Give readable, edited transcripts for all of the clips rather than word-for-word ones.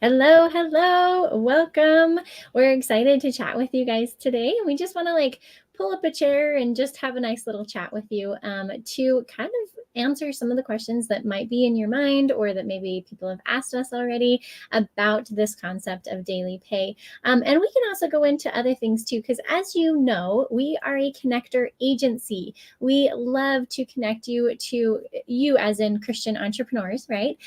Hello, hello. Welcome. We're excited to chat with you guys today. We just want to pull up a chair and just have a nice little chat with you to kind of answer some of the questions that might be in your mind or that maybe people have asked us already about this concept of daily pay. And we can also go into other things too, because as you know, we are a connector agency. We love to connect you to you as in Christian entrepreneurs, right?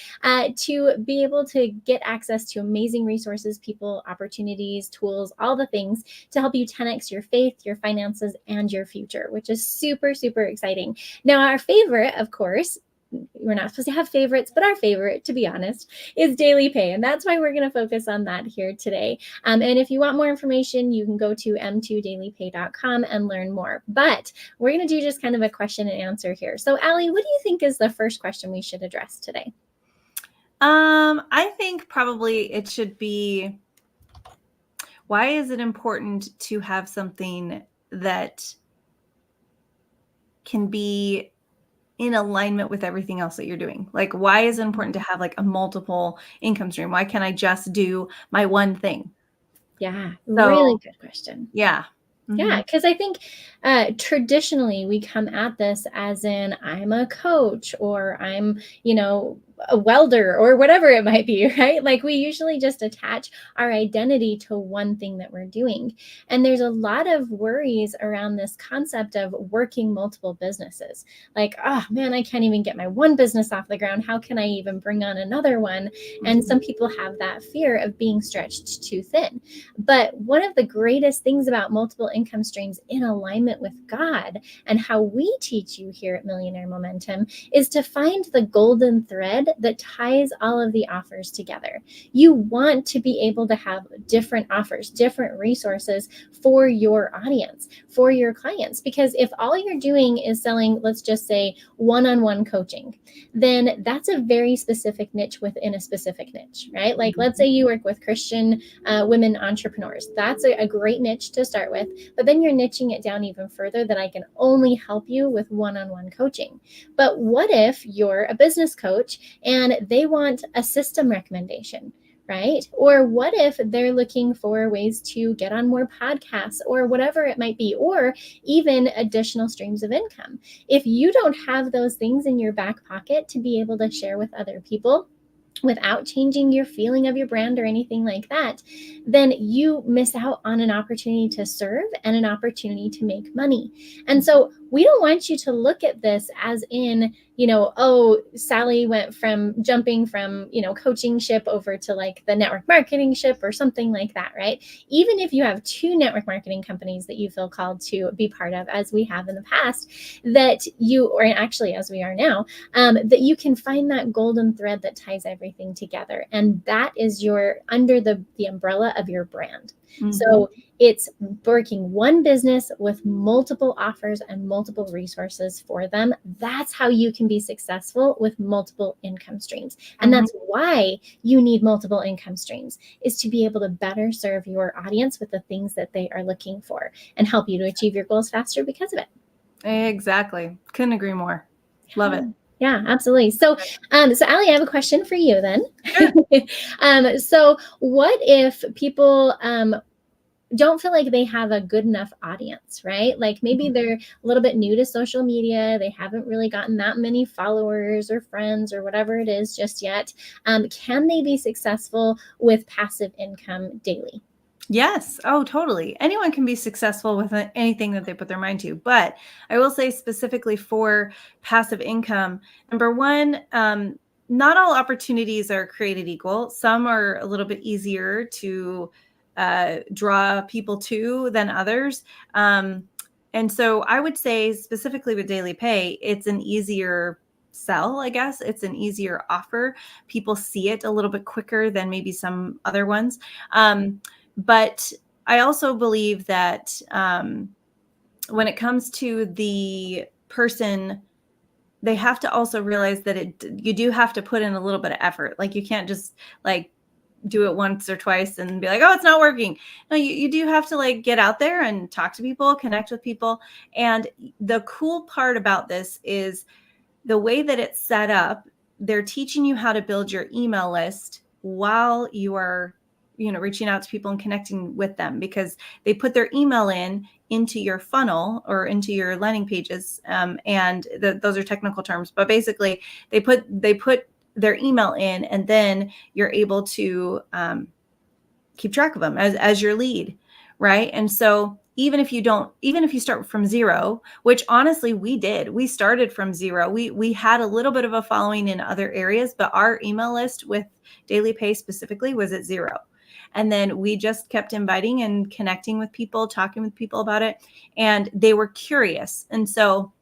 To be able to get access to amazing resources, people, opportunities, tools, all the things to help you 10x your faith, your finances, and your future, which is super, super exciting. Now, our favorite, of course, we're not supposed to have favorites, but our favorite, to be honest, is daily pay. And that's why we're going to focus on that here today. And if you want more information, you can go to m2dailypay.com and learn more. But we're going to do just kind of a question and answer here. So, Allie, what do you think is the first question we should address today? I think probably it should be, why is it important to have something that can be in alignment with everything else that you're doing? Like, why is it important to have like a multiple income stream? Why can't I just do my one thing? Yeah, really good question. Yeah. Yeah, because I think traditionally we come at this as in I'm a coach or I'm, a welder or whatever it might be, right? Like we usually just attach our identity to one thing that we're doing. And there's a lot of worries around this concept of working multiple businesses. Like, oh man, I can't even get my one business off the ground. How can I even bring on another one? And some people have that fear of being stretched too thin. But one of the greatest things about multiple income streams in alignment with God and how we teach you here at Millionaire Momentum is to find the golden thread that ties all of the offers together. You want to be able to have different offers, different resources for your audience, for your clients. Because if all you're doing is selling, let's just say, one-on-one coaching, then that's a very specific niche within a specific niche, right? Like, let's say you work with Christian women entrepreneurs. That's a great niche to start with. But then you're niching it down even further that I can only help you with one-on-one coaching. But what if you're a business coach and they want a system recommendation? Right? Or what if they're looking for ways to get on more podcasts or whatever it might be, or even additional streams of income? If you don't have those things in your back pocket to be able to share with other people, without changing your feeling of your brand or anything like that, then you miss out on an opportunity to serve and an opportunity to make money. And so we don't want you to look at this as in, oh, Sally went from jumping from, coaching ship over to like the network marketing ship or something like that, right? Even if you have two network marketing companies that you feel called to be part of, as we have in the past, that you, or actually as we are now, that you can find that golden thread that ties everything together. And that is your under the umbrella of your brand. So it's working one business with multiple offers and multiple resources for them. That's how you can be successful with multiple income streams. And that's why you need multiple income streams, is to be able to better serve your audience with the things that they are looking for and help you to achieve your goals faster because of it. Exactly. Couldn't agree more. Love it. Yeah, absolutely. So, Allie, I have a question for you then. Sure. So what if people don't feel like they have a good enough audience, right? Like maybe they're a little bit new to social media. They haven't really gotten that many followers or friends or whatever it is just yet. Can they be successful with passive income daily? Yes. Oh, totally. Anyone can be successful with anything that they put their mind to. But I will say specifically for passive income, number one, not all opportunities are created equal. Some are a little bit easier to draw people to than others. And so I would say specifically with daily pay, it's an easier sell, I guess. It's an easier offer. People see it a little bit quicker than maybe some other ones. But I also believe that when it comes to the person, they have to also realize that you do have to put in a little bit of effort. Like you can't just like do it once or twice and be like, oh, it's not working. No, you do have to like get out there and talk to people, connect with people. And the cool part about this is the way that it's set up. They're teaching you how to build your email list while you are, reaching out to people and connecting with them, because they put their email into your funnel or into your landing pages. And those are technical terms, but basically they put their email in, and then you're able to keep track of them as your lead, right? And so even if you start from zero, which honestly we started from zero. We had a little bit of a following in other areas, but our email list with Daily Pay specifically was at zero. And then we just kept inviting and connecting with people, talking with people about it, and they were curious. And so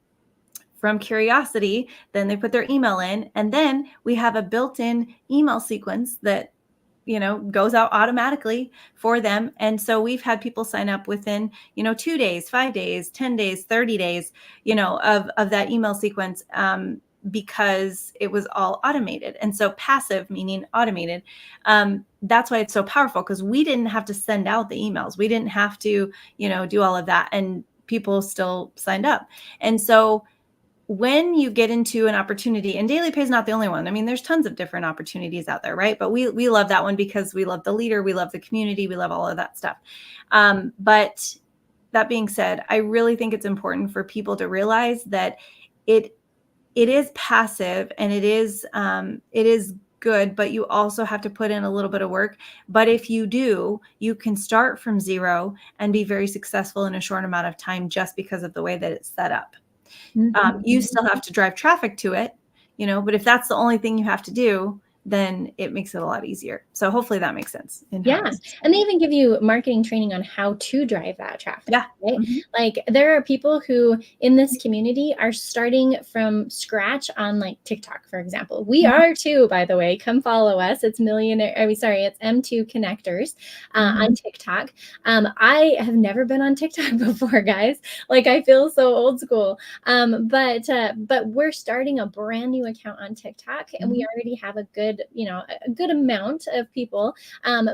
from curiosity, then they put their email in, and then we have a built-in email sequence that goes out automatically for them. And so we've had people sign up within 2 days, 5 days, 10 days, 30 days, of that email sequence, because it was all automated. And so passive, meaning automated. That's why it's so powerful, because we didn't have to send out the emails. We didn't have to, do all of that, and people still signed up. And so when you get into an opportunity, and Daily Pay is not the only one. I mean, there's tons of different opportunities out there, right? But we love that one because we love the leader, we love the community, we love all of that stuff. But that being said, I really think it's important for people to realize that it is passive, and it is good, but you also have to put in a little bit of work. But if you do, you can start from zero and be very successful in a short amount of time, just because of the way that it's set up. You still have to drive traffic to it, but if that's the only thing you have to do, then it makes it a lot easier. So hopefully that makes sense. Yeah. And they even give you marketing training on how to drive that traffic. Yeah. Right? Like there are people who in this community are starting from scratch on like TikTok, for example. We are too, by the way. Come follow us. It's it's M2 Connectors on TikTok. I have never been on TikTok before, guys. Like I feel so old school. But we're starting a brand new account on TikTok, and we already have a good amount of people,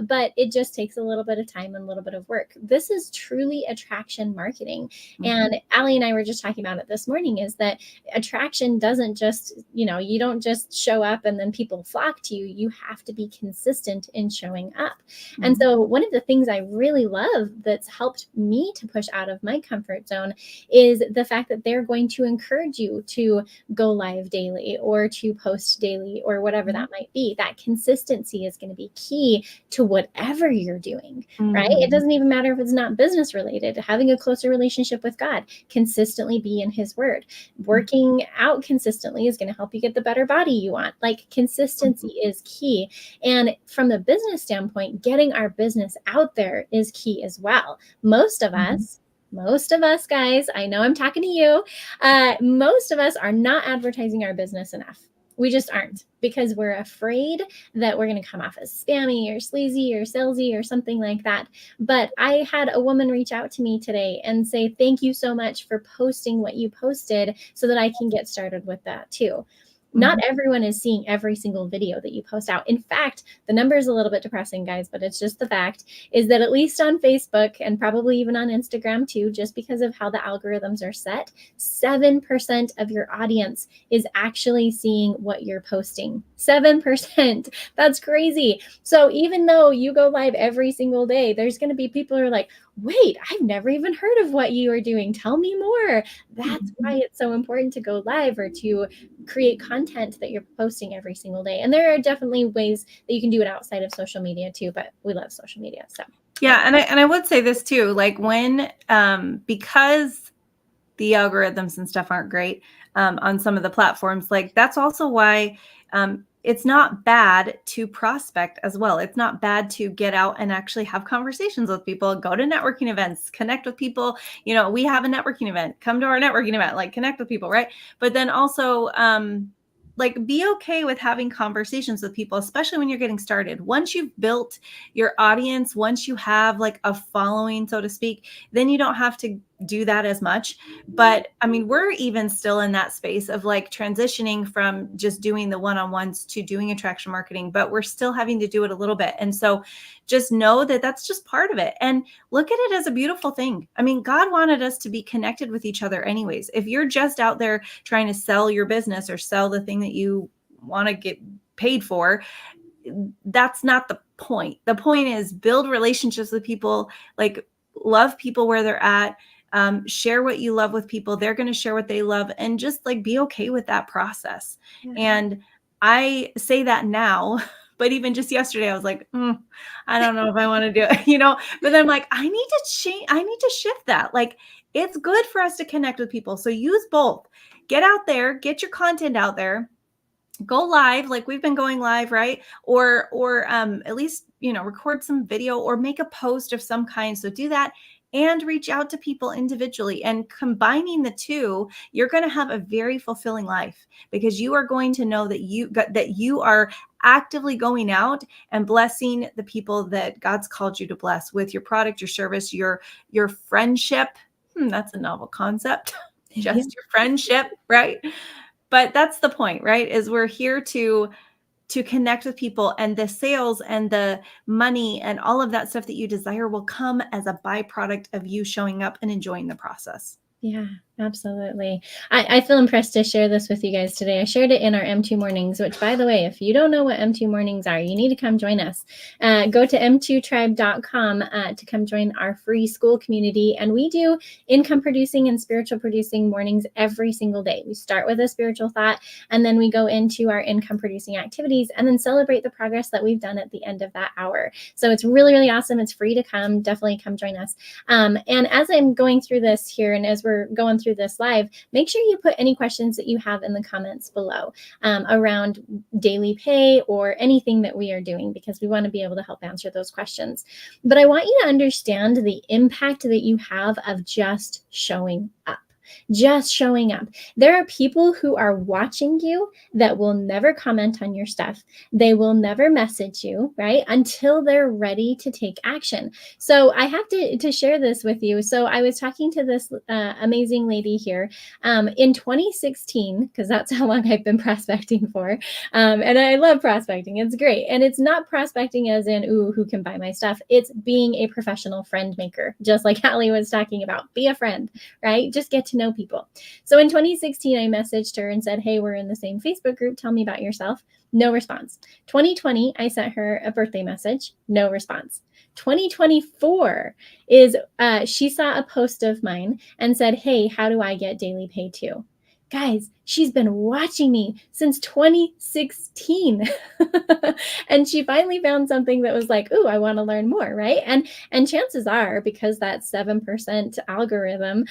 but it just takes a little bit of time and a little bit of work. This is truly attraction marketing. And Allie and I were just talking about it this morning, is that attraction doesn't just, you don't just show up and then people flock to you. You have to be consistent in showing up. And so one of the things I really love that's helped me to push out of my comfort zone is the fact that they're going to encourage you to go live daily or to post daily or whatever that might be. That consistency is going to be key to whatever you're doing, right? It doesn't even matter if it's not business related. Having a closer relationship with God, consistently be in his word. Working out consistently is going to help you get the better body you want. Like consistency is key. And from the business standpoint, getting our business out there is key as well. Most of us, guys, I know I'm talking to you. Most of us are not advertising our business enough. We just aren't, because we're afraid that we're going to come off as spammy or sleazy or salesy or something like that. But I had a woman reach out to me today and say, thank you so much for posting what you posted so that I can get started with that too. Not everyone is seeing every single video that you post out. In fact, the number is a little bit depressing, guys, but it's just the fact is that at least on Facebook and probably even on Instagram too, just because of how the algorithms are set, 7% of your audience is actually seeing what you're posting. 7%. That's crazy. So even though you go live every single day, there's going to be people who are like, wait, I've never even heard of what you are doing. Tell me more. That's why it's so important to go live or to create content that you're posting every single day. And there are definitely ways that you can do it outside of social media too, but we love social media. So yeah. And I would say this too, like when, because the algorithms and stuff aren't great on some of the platforms, like that's also why it's not bad to prospect as well. It's not bad to get out and actually have conversations with people, go to networking events, connect with people. We have a networking event, come to our networking event, like connect with people, right? But then also like be okay with having conversations with people, especially when you're getting started. Once you've built your audience, once you have like a following, so to speak, then you don't have to do that as much. But I mean, we're even still in that space of like transitioning from just doing the one-on-ones to doing attraction marketing, but we're still having to do it a little bit. And so just know that that's just part of it, and look at it as a beautiful thing. I mean, God wanted us to be connected with each other anyways. If you're just out there trying to sell your business or sell the thing that you want to get paid for, that's not the point. The point is build relationships with people, like love people where they're at, share what you love with people. They're going to share what they love, and just like be okay with that process. Yeah. And I say that now, but even just yesterday, I was like, I don't know if I want to do it, but then I'm like, I need to change. I need to shift that. Like, it's good for us to connect with people. So use both. Get out there, get your content out there, go live, like we've been going live, right? Or at least, record some video or make a post of some kind. So do that and reach out to people individually, and combining the two, you're going to have a very fulfilling life, because you are going to know that you are actively going out and blessing the people that God's called you to bless with your product, your service, your friendship. That's a novel concept. Just your friendship, right? But that's the point, right? Is we're here to connect with people, and the sales and the money and all of that stuff that you desire will come as a byproduct of you showing up and enjoying the process. Yeah, absolutely. I feel impressed to share this with you guys today. I shared it in our M2 mornings, which, by the way, if you don't know what M2 mornings are, you need to come join us. Go to m2tribe.com to come join our free school community. And we do income producing and spiritual producing mornings every single day. We start with a spiritual thought, and then we go into our income producing activities, and then celebrate the progress that we've done at the end of that hour. So it's really, really awesome. It's free to come. Definitely come join us. And as I'm going through this here, and as we're going through this live, make sure you put any questions that you have in the comments below around daily pay or anything that we are doing, because we want to be able to help answer those questions. But I want you to understand the impact that you have of just showing up. Just showing up. There are people who are watching you that will never comment on your stuff. They will never message you, right? Until they're ready to take action. So I have to share this with you. So I was talking to this amazing lady here in 2016, because that's how long I've been prospecting for. And I love prospecting. It's great. And it's not prospecting as in, ooh, who can buy my stuff? It's being a professional friend maker, just like Hallie was talking about. Be a friend, right? Just get to know people. So in 2016, I messaged her and said, hey, we're in the same Facebook group. Tell me about yourself. No response. 2020, I sent her a birthday message. No response. 2024 is she saw a post of mine and said, hey, how do I get daily pay too? Guys, she's been watching me since 2016. And she finally found something that was like, ooh, I want to learn more, right? And chances are, because that 7% algorithm,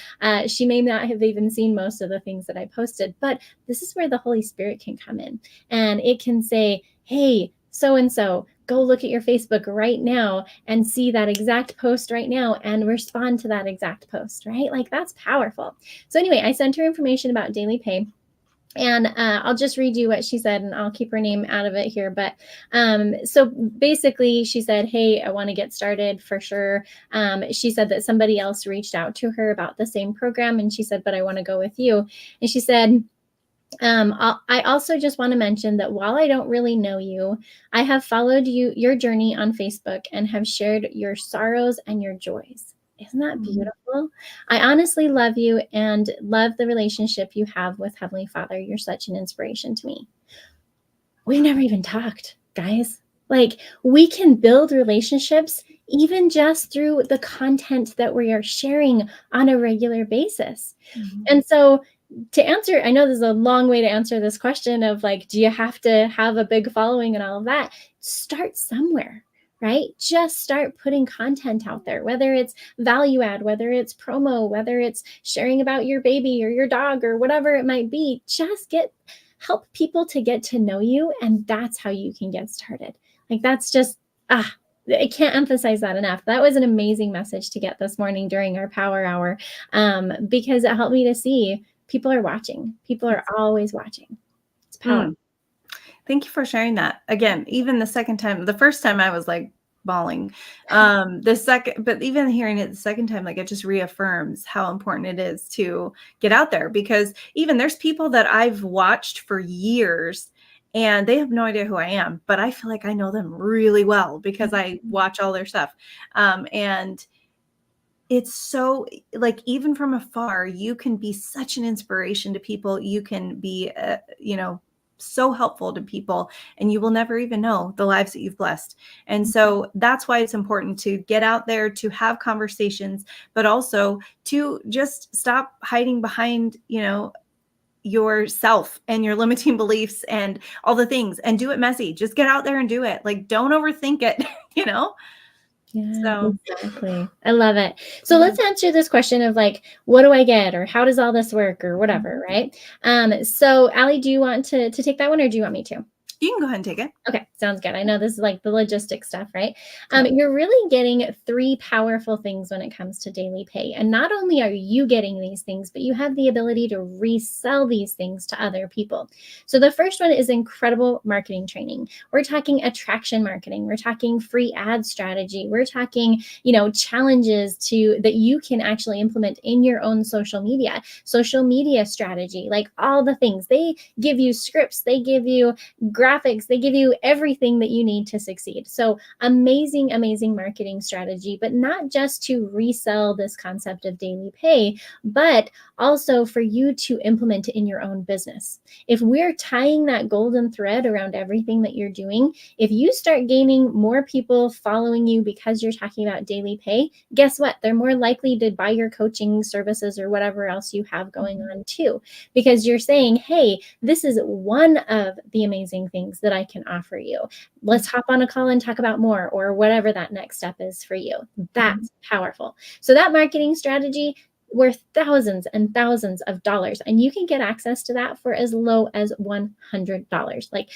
she may not have even seen most of the things that I posted. But this is where the Holy Spirit can come in, and it can say, hey, so-and-so, go look at your Facebook right now and see that exact post right now and respond to that exact post, right? Like, that's powerful. So anyway, I sent her information about daily pay. And I'll just read you what she said, and I'll keep her name out of it here. But so basically, she said, hey, I want to get started for sure. She said that somebody else reached out to her about the same program. And she said, but I want to go with you. And she said, I also just want to mention that while I don't really know you, I have followed your journey on Facebook and have shared your sorrows and your joys. Isn't that beautiful? I honestly love you and love the relationship you have with Heavenly Father. You're such an inspiration to me. We've never even talked, guys. Like, we can build relationships even just through the content that we are sharing on a regular basis. And so, to answer, I know there's a long way to answer this question of like, do you have to have a big following and all of that? Start somewhere, right? Just start putting content out there, whether it's value add, whether it's promo, whether it's sharing about your baby or your dog or whatever it might be. Just help people to get to know you. And that's how you can get started. Like, that's just, I can't emphasize that enough. That was an amazing message to get this morning during our power hour, because it helped me to see people are watching. People are always watching. It's powerful. Thank you for sharing that. Again, even the first time I was like bawling. But even hearing it the second time, like, it just reaffirms how important it is to get out there, because even there's people that I've watched for years and they have no idea who I am, but I feel like I know them really well because I watch all their stuff. And it's so, like, even from afar, you can be such an inspiration to people. You can be, so helpful to people, and you will never even know the lives that you've blessed. And so that's why it's important to get out there, to have conversations, but also to just stop hiding behind, yourself and your limiting beliefs and all the things, and do it messy. Just get out there and do it. Like, don't overthink it, you know? Yeah, So, exactly. I love it. So yeah. let's answer this question of like, what do I get, or how does all this work, or whatever, right? So Allie, do you want to take that one, or do you want me to? You can go ahead and take it. Okay, sounds good. I know this is like the logistic stuff, right? Yep. You're really getting three powerful things when it comes to daily pay. And not only are you getting these things, but you have the ability to resell these things to other people. So the first one is incredible marketing training. We're talking attraction marketing. We're talking free ad strategy. We're talking, challenges that you can actually implement in your own social media strategy, like all the things. They give you scripts, they give you graphics, they give you everything that you need to succeed. So amazing, amazing marketing strategy, but not just to resell this concept of daily pay, but also for you to implement it in your own business. If we're tying that golden thread around everything that you're doing, if you start gaining more people following you because you're talking about daily pay, guess what? They're more likely to buy your coaching services or whatever else you have going on too, because you're saying, hey, this is one of the amazing things that I can offer you. Let's hop on a call and talk about more, or whatever that next step is for you. That's powerful. So that marketing strategy, worth thousands and thousands of dollars, and you can get access to that for as low as $100. Like,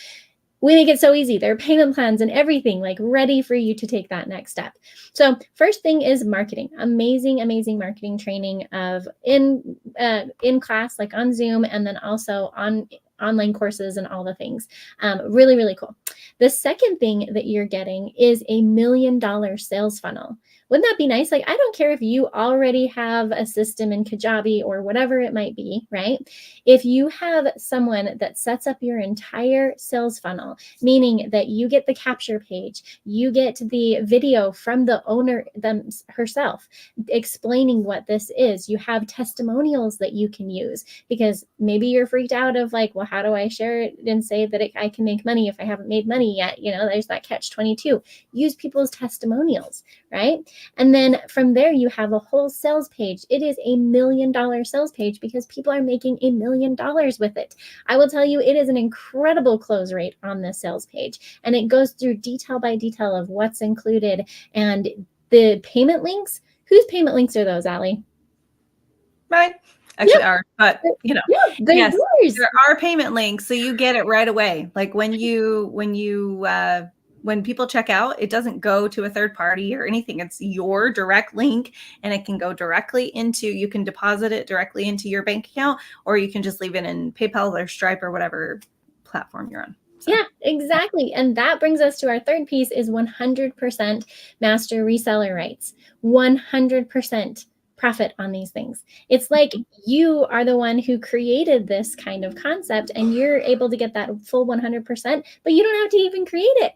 we make it so easy. There are payment plans and everything, like ready for you to take that next step. So first thing is marketing. Amazing, amazing marketing training of in class, like on Zoom, and then also on online courses and all the things. Really, really cool. The second thing that you're getting is a $1 million sales funnel. Wouldn't that be nice? Like, I don't care if you already have a system in Kajabi or whatever it might be, right? If you have someone that sets up your entire sales funnel, meaning that you get the capture page, you get the video from the owner herself explaining what this is, you have testimonials that you can use, because maybe you're freaked out of like, well, how do I share it and say that I can make money if I haven't made money yet? There's that catch-22. Use people's testimonials, right? And then from there, you have a whole sales page. It is a $1 million sales page because people are making $1 million with it. I will tell you, it is an incredible close rate on this sales page. And it goes through detail by detail of what's included and the payment links. Whose payment links are those, Allie? Mine actually are, but yes, yours. There are payment links, so you get it right away. Like when people check out, it doesn't go to a third party or anything. It's your direct link, and it can go directly you can deposit it directly into your bank account, or you can just leave it in PayPal or Stripe or whatever platform you're on. So. Yeah, exactly. And that brings us to our third piece is 100% master reseller rights. 100% profit on these things. It's like you are the one who created this kind of concept, and you're able to get that full 100%, but you don't have to even create it.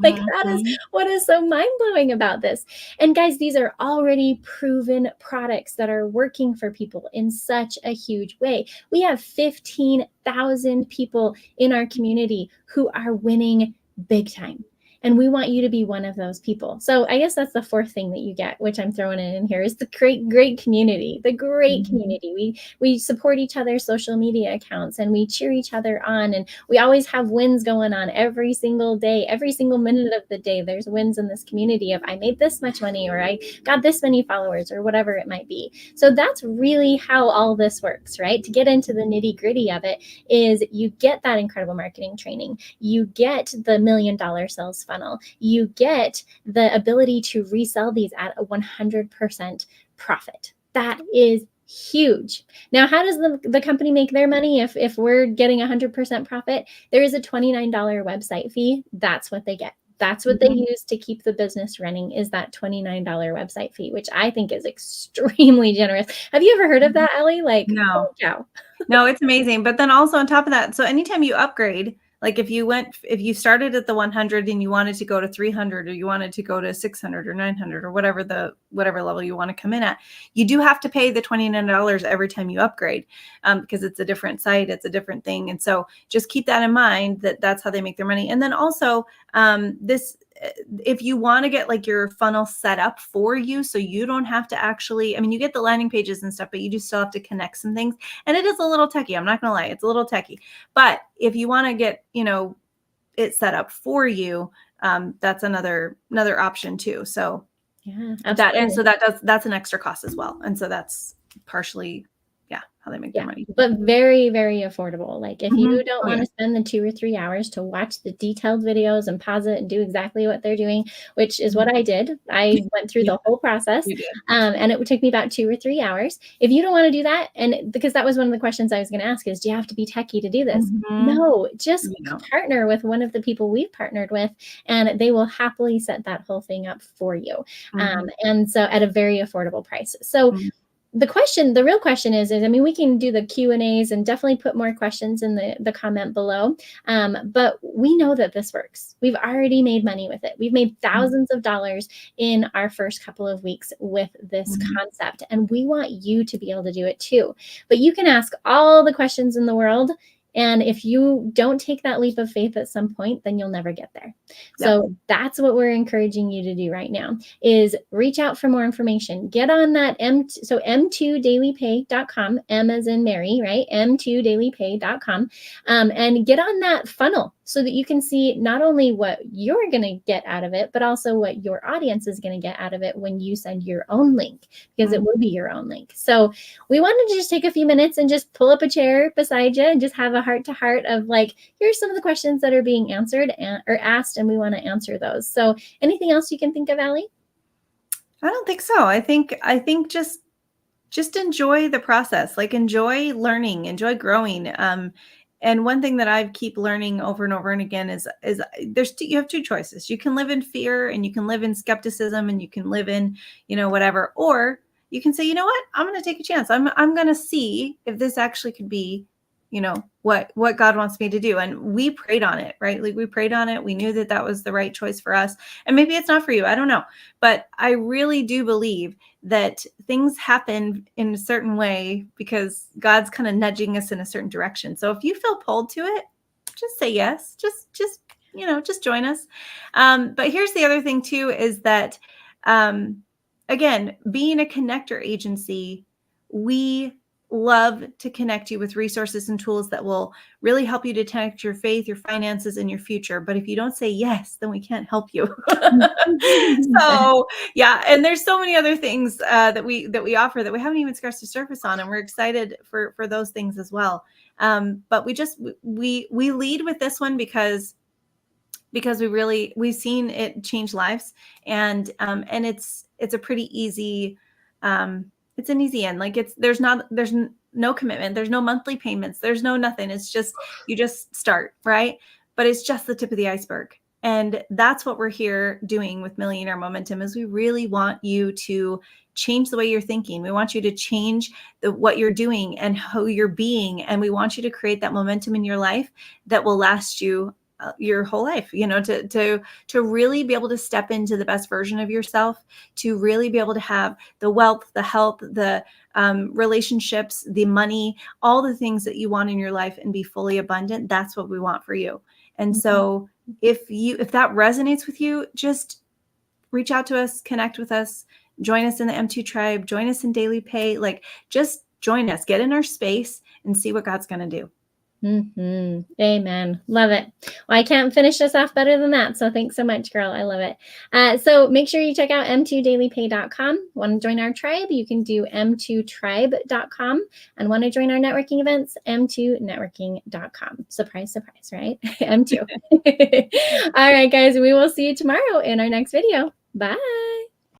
Like, that is what is so mind-blowing about this. And guys, these are already proven products that are working for people in such a huge way. We have 15,000 people in our community who are winning big time. And we want you to be one of those people. So I guess that's the fourth thing that you get, which I'm throwing in here, is the great community, the great community. We support each other's social media accounts, and we cheer each other on. And we always have wins going on every single day, every single minute of the day. There's wins in this community of I made this much money, or I got this many followers, or whatever it might be. So that's really how all this works, right? To get into the nitty gritty of it is you get that incredible marketing training. You get the $1 million sales funnel. You get the ability to resell these at a 100% profit. That is huge. Now, how does the company make their money if we're getting 100% profit? There is a $29 website fee. That's what they get. That's what they use to keep the business running, is that $29 website fee, which I think is extremely generous. Have you ever heard of that, Allie? Like, no. Oh, No, it's amazing. But then also on top of that, so anytime you upgrade, Like if you started at the 100 and you wanted to go to 300, or you wanted to go to 600 or 900 or whatever level you want to come in at, you do have to pay the $29 every time you upgrade, because it's a different site, it's a different thing. And so just keep that in mind, that that's how they make their money. And then also if you want to get like your funnel set up for you, so you don't have to actually, I mean, you get the landing pages and stuff, but you do still have to connect some things. And it is a little techie. I'm not going to lie. It's a little techie, but if you want to get, it set up for you, that's another option too. So Yeah, that's an extra cost as well. And so that's partially, how they make their money. But very, very affordable. Like if you don't want to spend the 2 or 3 hours to watch the detailed videos and pause it and do exactly what they're doing, which is what I did. I went through the whole process, and it would take me about 2 or 3 hours. If you don't want to do that, and because that was one of the questions I was going to ask is, do you have to be techie to do this? No, just partner with one of the people we've partnered with, and they will happily set that whole thing up for you. And so at a very affordable price. So the real question is, I mean, we can do the Q&As and definitely put more questions in the comment below. But we know that this works. We've already made money with it. We've made thousands of dollars in our first couple of weeks with this concept. And we want you to be able to do it too. But you can ask all the questions in the world. And if you don't take that leap of faith at some point, then you'll never get there. So that's what we're encouraging you to do right now, is reach out for more information. Get on that m2dailypay.com, M as in Mary, right? m2dailypay.com, and get on that funnel so that you can see not only what you're going to get out of it, but also what your audience is going to get out of it when you send your own link, because it will be your own link. So we wanted to just take a few minutes and just pull up a chair beside you and just have a heart-to-heart of like, here's some of the questions that are being answered or asked, and we want to answer those. So anything else you can think of, Allie? I don't think so. I think just enjoy the process, like enjoy learning, enjoy growing. And one thing that I keep learning over and over and again is you have two choices. You can live in fear, and you can live in skepticism, and you can live in, whatever, or you can say, you know what, I'm going to take a chance. I'm going to see if this actually could be, what God wants me to do. And we prayed on it, right? Like we prayed on it. We knew that that was the right choice for us. And maybe it's not for you. I don't know. But I really do believe that things happen in a certain way because God's kind of nudging us in a certain direction. So if you feel pulled to it, just say yes. Just join us. But here's the other thing too, is that, again, being a connector agency, we love to connect you with resources and tools that will really help you to connect your faith, your finances, and your future. But if you don't say yes, then we can't help you. So and there's so many other things that we offer that we haven't even scratched the surface on, and we're excited for those things as well. But we lead with this one because we've seen it change lives, and it's a pretty easy. It's an easy end. Like there's no commitment. There's no monthly payments. There's no nothing. It's just, you just start, right? But it's just the tip of the iceberg. And that's what we're here doing with Millionaire Momentum, is we really want you to change the way you're thinking. We want you to change what you're doing and who you're being. And we want you to create that momentum in your life that will last you your whole life, to really be able to step into the best version of yourself, to really be able to have the wealth, the health, the relationships, the money, all the things that you want in your life, and be fully abundant. That's what we want for you. And so if that resonates with you, just reach out to us, connect with us, join us in the M2 tribe, join us in Daily Pay, like just join us, get in our space and see what God's going to do. Amen. Love it. Well, I can't finish this off better than that. So thanks so much, girl. I love it. So make sure you check out m2dailypay.com. Want to join our tribe? You can do m2tribe.com. And want to join our networking events? m2networking.com. Surprise, surprise, right? M2. All right, guys. We will see you tomorrow in our next video. Bye.